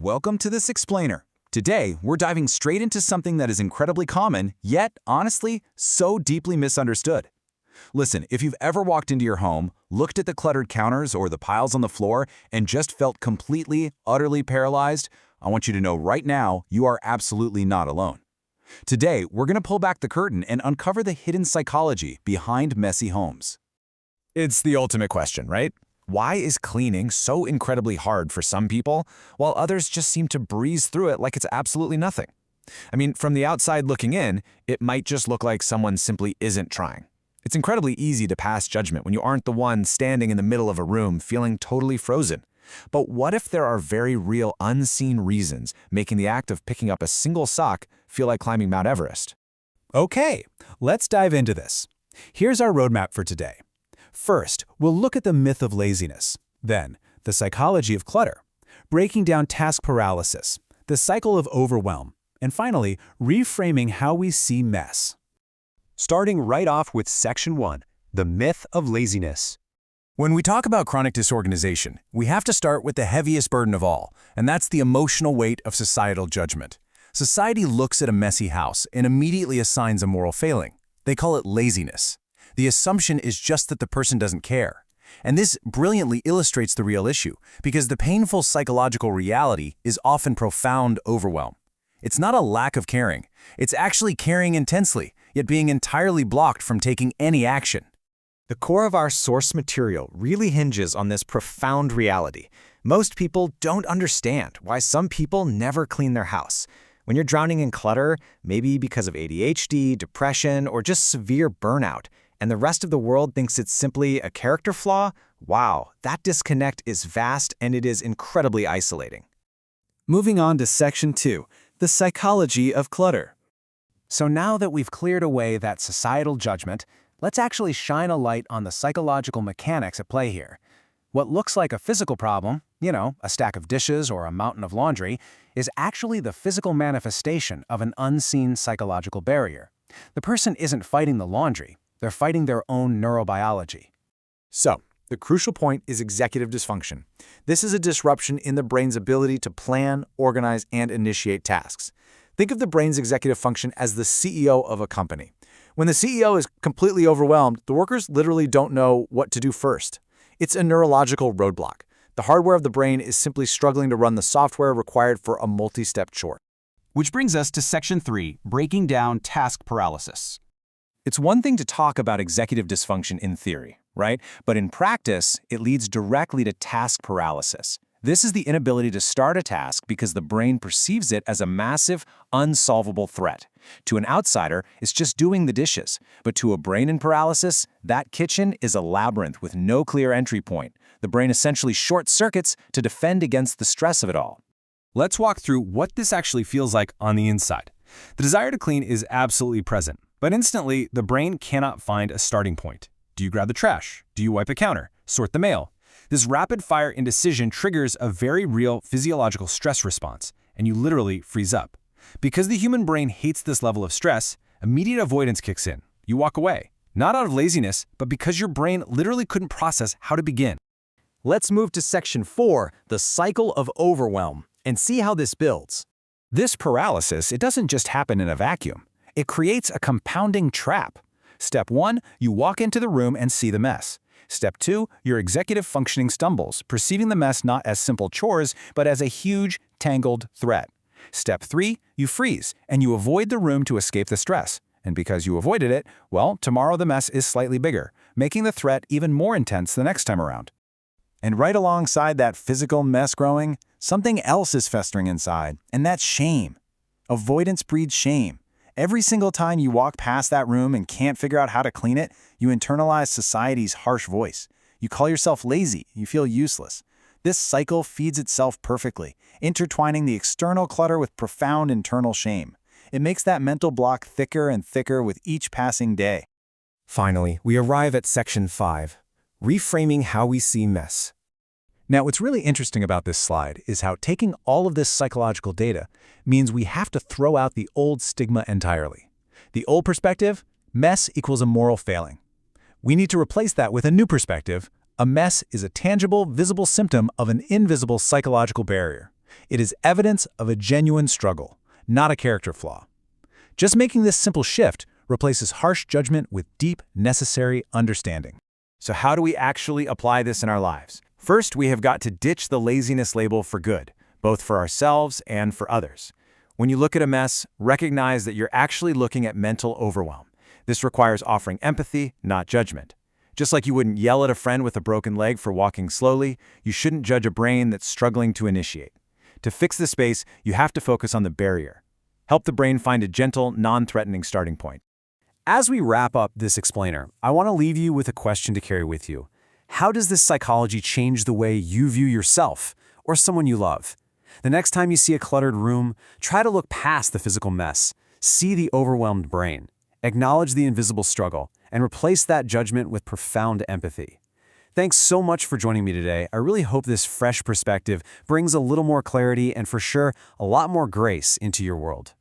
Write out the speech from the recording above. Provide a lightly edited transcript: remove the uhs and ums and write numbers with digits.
welcome to this explainer. Today, we're diving straight into something that is incredibly common, yet, honestly, so deeply misunderstood. Listen, if you've ever walked into your home, looked at the cluttered counters or the piles on the floor, and just felt completely, utterly paralyzed, I want you to know right now you are absolutely not alone. Today, we're going to pull back the curtain and uncover the hidden psychology behind messy homes. It's the ultimate question, right? Why is cleaning so incredibly hard for some people, while others just seem to breeze through it like it's absolutely nothing? I mean, from the outside looking in, it might just look like someone simply isn't trying. It's incredibly easy to pass judgment when you aren't the one standing in the middle of a room feeling totally frozen. But what if there are very real unseen reasons making the act of picking up a single sock feel like climbing Mount Everest? Okay, let's dive into this. Here's our roadmap for today. First, we'll look at the myth of laziness. Then, the psychology of clutter, breaking down task paralysis, the cycle of overwhelm, and finally, reframing how we see mess. Starting right off with Section 1, the myth of laziness. When we talk about chronic disorganization, we have to start with the heaviest burden of all, and that's the emotional weight of societal judgment. Society looks at a messy house and immediately assigns a moral failing. They call it laziness. The assumption is just that the person doesn't care. And this brilliantly illustrates the real issue, because the painful psychological reality is often profound overwhelm. It's not a lack of caring. It's actually caring intensely, yet being entirely blocked from taking any action. The core of our source material really hinges on this profound reality. Most people don't understand why some people never clean their house. When you're drowning in clutter, maybe because of ADHD, depression, or just severe burnout, and the rest of the world thinks it's simply a character flaw, wow, that disconnect is vast and it is incredibly isolating. Moving on to Section 2, the psychology of clutter. So now that we've cleared away that societal judgment, let's actually shine a light on the psychological mechanics at play here. What looks like a physical problem, a stack of dishes or a mountain of laundry, is actually the physical manifestation of an unseen psychological barrier. The person isn't fighting the laundry. They're fighting their own neurobiology. So, the crucial point is executive dysfunction. This is a disruption in the brain's ability to plan, organize, and initiate tasks. Think of the brain's executive function as the CEO of a company. When the CEO is completely overwhelmed, the workers literally don't know what to do first. It's a neurological roadblock. The hardware of the brain is simply struggling to run the software required for a multi-step chore. Which brings us to Section 3, breaking down task paralysis. It's one thing to talk about executive dysfunction in theory, right? But in practice, it leads directly to task paralysis. This is the inability to start a task because the brain perceives it as a massive, unsolvable threat. To an outsider, it's just doing the dishes. But to a brain in paralysis, that kitchen is a labyrinth with no clear entry point. The brain essentially short-circuits to defend against the stress of it all. Let's walk through what this actually feels like on the inside. The desire to clean is absolutely present, but instantly, the brain cannot find a starting point. Do you grab the trash? Do you wipe the counter? Sort the mail? This rapid-fire indecision triggers a very real physiological stress response, and you literally freeze up. Because the human brain hates this level of stress, immediate avoidance kicks in. You walk away, not out of laziness, but because your brain literally couldn't process how to begin. Let's move to Section 4, the cycle of overwhelm, and see how this builds. This paralysis, it doesn't just happen in a vacuum. It creates a compounding trap. Step 1, you walk into the room and see the mess. Step 2, your executive functioning stumbles, perceiving the mess not as simple chores, but as a huge, tangled threat. Step 3, you freeze, and you avoid the room to escape the stress. And because you avoided it, well, tomorrow the mess is slightly bigger, making the threat even more intense the next time around. And right alongside that physical mess growing, something else is festering inside, and that's shame. Avoidance breeds shame. Every single time you walk past that room and can't figure out how to clean it, you internalize society's harsh voice. You call yourself lazy, you feel useless. This cycle feeds itself perfectly, intertwining the external clutter with profound internal shame. It makes that mental block thicker and thicker with each passing day. Finally, we arrive at Section 5, reframing how we see mess. Now, what's really interesting about this slide is how taking all of this psychological data means we have to throw out the old stigma entirely. The old perspective, mess equals a moral failing. We need to replace that with a new perspective. A mess is a tangible, visible symptom of an invisible psychological barrier. It is evidence of a genuine struggle, not a character flaw. Just making this simple shift replaces harsh judgment with deep, necessary understanding. So how do we actually apply this in our lives? First, we have got to ditch the laziness label for good, both for ourselves and for others. When you look at a mess, recognize that you're actually looking at mental overwhelm. This requires offering empathy, not judgment. Just like you wouldn't yell at a friend with a broken leg for walking slowly, you shouldn't judge a brain that's struggling to initiate. To fix the space, you have to focus on the barrier. Help the brain find a gentle, non-threatening starting point. As we wrap up this explainer, I want to leave you with a question to carry with you. How does this psychology change the way you view yourself or someone you love? The next time you see a cluttered room, try to look past the physical mess, see the overwhelmed brain, acknowledge the invisible struggle, and replace that judgment with profound empathy. Thanks so much for joining me today. I really hope this fresh perspective brings a little more clarity and for sure, a lot more grace into your world.